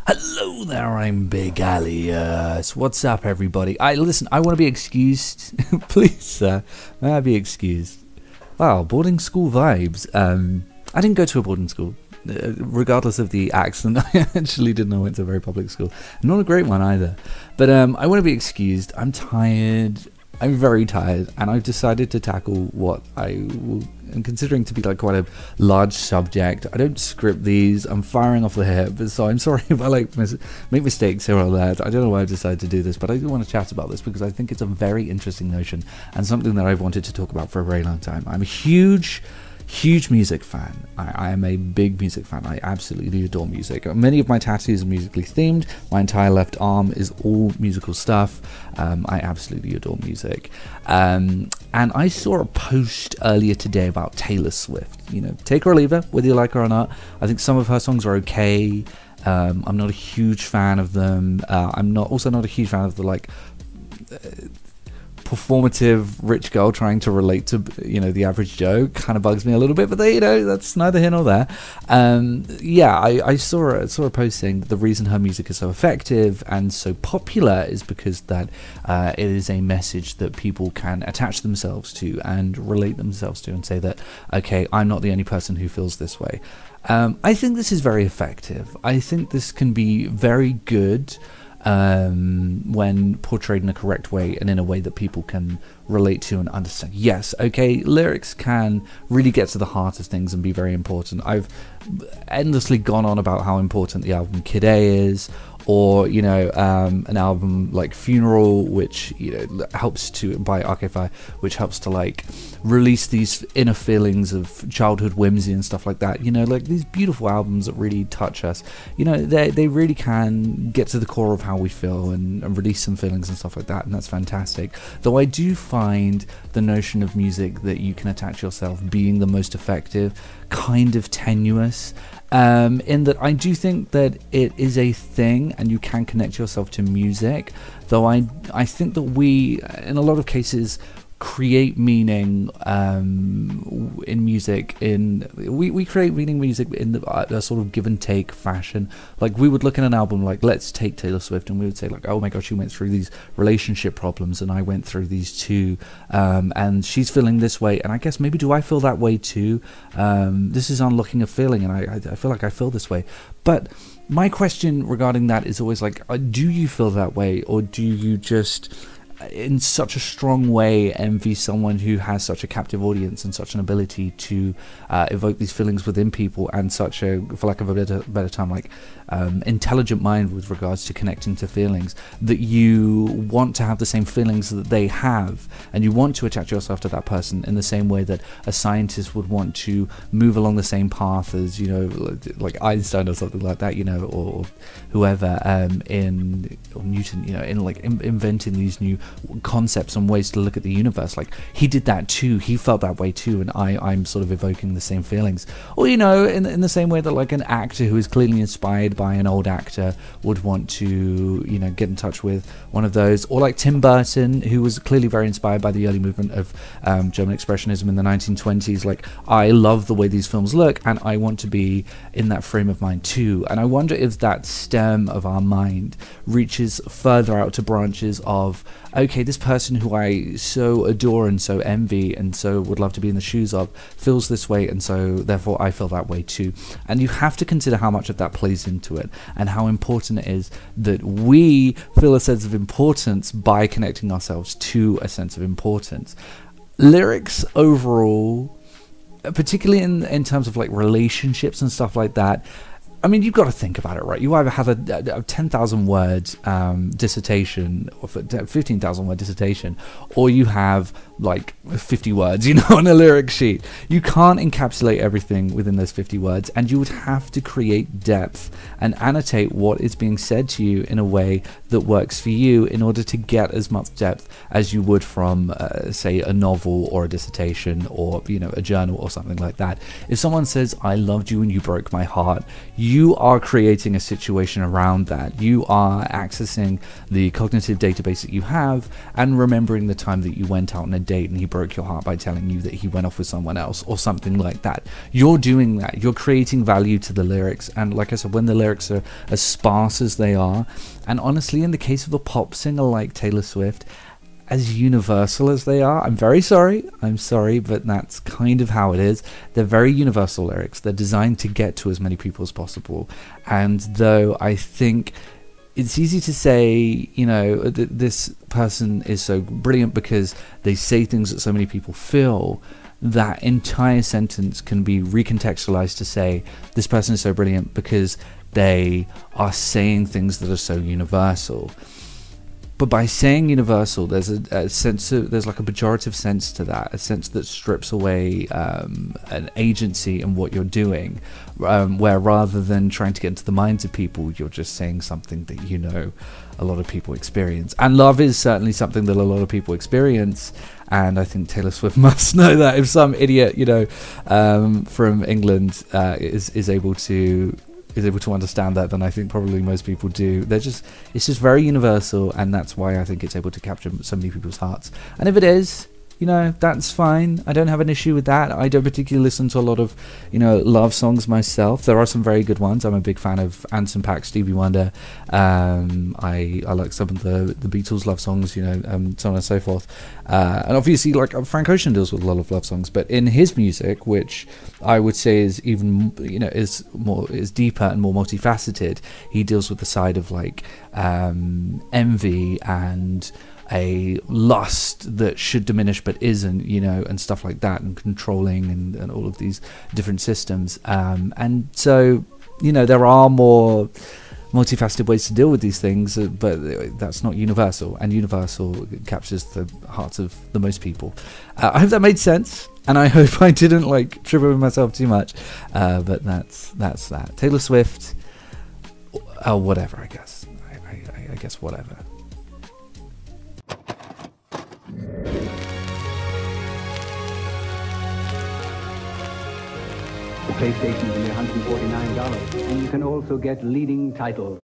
Hello there, I'm Big Alias. What's up, everybody? Listen, I want to be excused. Please, sir, may I be excused? Wow, boarding school vibes. I didn't go to a boarding school. Regardless of the accent, I actually didn't. I went to a very public school. Not a great one either. But I want to be excused. I'm tired. I'm very tired, and I've decided to tackle what am considering to be like quite a large subject. I don't script these. I'm firing off the hip, so I'm sorry if I make mistakes here or there. I don't know why I've decided to do this, but I do want to chat about this because I think it's a very interesting notion and something that I've wanted to talk about for a very long time. I'm a huge music fan. I am a big music fan. I absolutely adore music. Many of my tattoos are musically themed. My entire left arm is all musical stuff. I absolutely adore music. And I saw a post earlier today about Taylor Swift. You know, take her or leave her, whether you like her or not. I think some of her songs are okay. I'm not a huge fan of them. I'm also not a huge fan of the performative rich girl trying to relate to, the average Joe. Kind of bugs me a little bit, but that's neither here nor there. I saw a post saying that the reason her music is so effective and so popular is because that it is a message that people can attach themselves to and relate themselves to and say that, okay, I'm not the only person who feels this way. I think this is very effective. I think this can be very good when portrayed in a correct way and in a way that people can relate to and understand. Yes, okay, lyrics can really get to the heart of things and be very important. I've endlessly gone on about how important the album Kid A is, or an album like Funeral, which helps to, by Arcade Fire, which helps to release these inner feelings of childhood whimsy and stuff like that. These beautiful albums that really touch us. They really can get to the core of how we feel and release some feelings and stuff like that, and that's fantastic. Though I do find the notion of music that you can attach yourself being the most effective kind of tenuous. In that I do think that it is a thing and you can connect yourself to music, though I think that we, in a lot of cases, create meaning in music. We create meaning in music in a sort of give and take fashion. Like, we would look at an album like, let's take Taylor Swift, and we would say oh my gosh, she went through these relationship problems and I went through these too, and she's feeling this way, and I guess maybe do I feel that way too. This is unlocking a feeling, and I feel like I feel this way. But my question regarding that is always do you feel that way, or do you just in such a strong way envy someone who has such a captive audience and such an ability to evoke these feelings within people, and such a, for lack of a better term, intelligent mind with regards to connecting to feelings, that you want to have the same feelings that they have, and you want to attach yourself to that person in the same way that a scientist would want to move along the same path as, like Einstein or something like that, or whoever, or Newton, inventing these new concepts and ways to look at the universe. He did that too. He felt that way too, and I'm sort of evoking the same feelings. Or in the same way that an actor who is clearly inspired by an old actor would want to get in touch with one of those, or Tim Burton, who was clearly very inspired by the early movement of German Expressionism in the 1920s. I love the way these films look, and I want to be in that frame of mind too. And I wonder if that stem of our mind reaches further out to branches of, okay, this person who I so adore and so envy and so would love to be in the shoes of feels this way, and so therefore I feel that way too. And you have to consider how much of that plays into it, and how important it is that we feel a sense of importance by connecting ourselves to a sense of importance. Lyrics overall, particularly in terms of relationships and stuff like that, I mean, you've got to think about it, right? You either have a 10,000 word dissertation, or 15,000 word dissertation, or you have 50 words, on a lyric sheet. You can't encapsulate everything within those 50 words, and you would have to create depth and annotate what is being said to you in a way that works for you in order to get as much depth as you would from, say, a novel or a dissertation or, a journal or something like that. If someone says, I loved you and you broke my heart, you are creating a situation around that. You are accessing the cognitive database that you have and remembering the time that you went out on a date and he broke your heart by telling you that he went off with someone else or something like that. You're doing that. You're creating value to the lyrics. And like I said, when the lyrics are as sparse as they are, and honestly, in the case of a pop singer like Taylor Swift, as universal as they are, I'm sorry, but that's kind of how it is. They're very universal lyrics. They're designed to get to as many people as possible. And though I think it's easy to say, you know, this person is so brilliant because they say things that so many people feel, that entire sentence can be recontextualized to say this person is so brilliant because they are saying things that are so universal. But by saying universal, there's a sense of, there's like a pejorative sense to that, a sense that strips away an agency in what you're doing, where rather than trying to get into the minds of people, you're just saying something that you know a lot of people experience. And love is certainly something that a lot of people experience, and I think Taylor Swift must know that. If some idiot, you know, from England is able to understand that, then I think probably most people do. It's just very universal, and that's why I think it's able to capture so many people's hearts. And if it is, you know, that's fine. I don't have an issue with that. I don't particularly listen to a lot of, you know, love songs myself. There are some very good ones. I'm a big fan of Anderson .Paak, Stevie Wonder. I like some of the Beatles love songs, you know, so on and so forth. And obviously, like, Frank Ocean deals with a lot of love songs, but in his music, which I would say is even, you know, is deeper and more multifaceted, he deals with the side of like envy and a lust that should diminish but isn't, you know, and stuff like that, and controlling and all of these different systems. And so, you know, there are more multifaceted ways to deal with these things, but that's not universal, and universal captures the hearts of the most people. I hope that made sense, and I hope I didn't like trip over myself too much, but that's that. Taylor Swift, whatever, I guess. I guess whatever. The PlayStation is only $149, and you can also get leading titles.